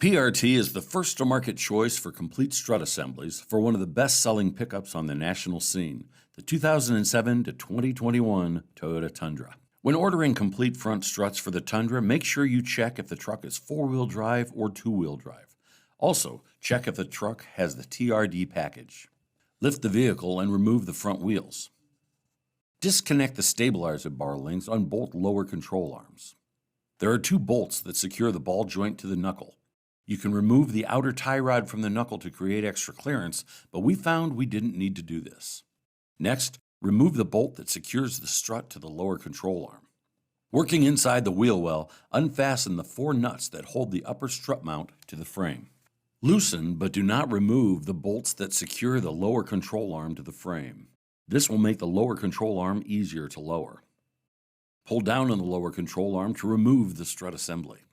PRT is the first-to-market choice for complete strut assemblies for one of the best-selling pickups on the national scene, the 2007 to 2021 Toyota Tundra. When ordering complete front struts for the Tundra, make sure you check if the truck is four-wheel drive or two-wheel drive. Also, check if the truck has the TRD package. Lift the vehicle and remove the front wheels. Disconnect the stabilizer bar links on both lower control arms. There are two bolts that secure the ball joint to the knuckle. You can remove the outer tie rod from the knuckle to create extra clearance, but we found we didn't need to do this. Next, remove the bolt that secures the strut to the lower control arm. Working inside the wheel well, unfasten the four nuts that hold the upper strut mount to the frame. Loosen, but do not remove, the bolts that secure the lower control arm to the frame. This will make the lower control arm easier to lower. Pull down on the lower control arm to remove the strut assembly.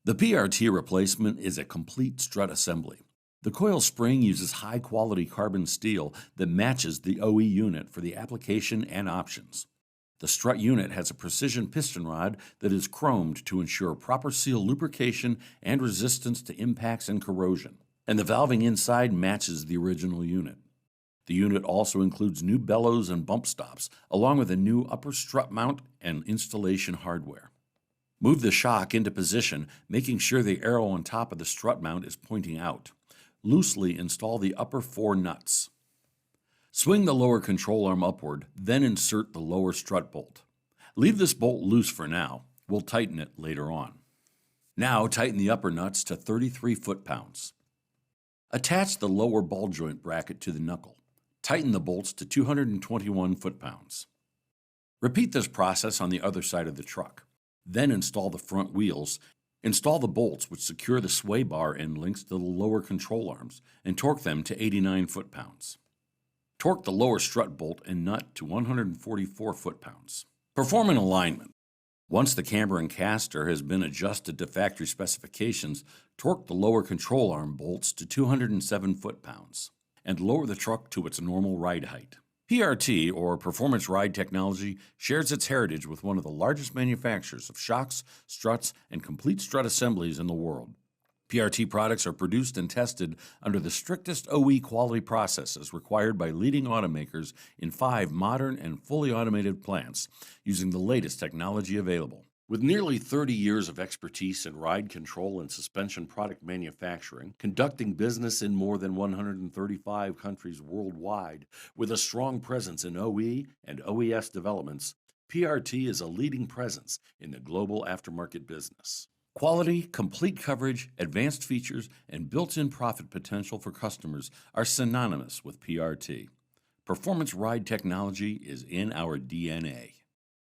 The PRT replacement is a complete strut assembly. The coil spring uses high-quality carbon steel that matches the OE unit for the application and options. The strut unit has a precision piston rod that is chromed to ensure proper seal lubrication and resistance to impacts and corrosion, and the valving inside matches the original unit. The unit also includes new bellows and bump stops, along with a new upper strut mount and installation hardware. Move the shock into position, making sure the arrow on top of the strut mount is pointing out. Loosely install the upper four nuts. Swing the lower control arm upward, then insert the lower strut bolt. Leave this bolt loose for now. We'll tighten it later on. Now tighten the upper nuts to 33 foot-pounds. Attach the lower ball joint bracket to the knuckle. Tighten the bolts to 221 foot-pounds. Repeat this process on the other side of the truck. Then install the front wheels. Install the bolts which secure the sway bar end links to the lower control arms and torque them to 89 foot-pounds. Torque the lower strut bolt and nut to 144 foot-pounds. Perform an alignment. Once the camber and caster has been adjusted to factory specifications, torque the lower control arm bolts to 207 foot-pounds and lower the truck to its normal ride height. PRT, or Performance Ride Technology, shares its heritage with one of the largest manufacturers of shocks, struts, and complete strut assemblies in the world. PRT products are produced and tested under the strictest OE quality processes required by leading automakers in 5 modern and fully automated plants using the latest technology available. With nearly 30 years of expertise in ride control and suspension product manufacturing, conducting business in more than 135 countries worldwide, with a strong presence in OE and OES developments, PRT is a leading presence in the global aftermarket business. Quality, complete coverage, advanced features, and built-in profit potential for customers are synonymous with PRT. Performance Ride Technology is in our DNA.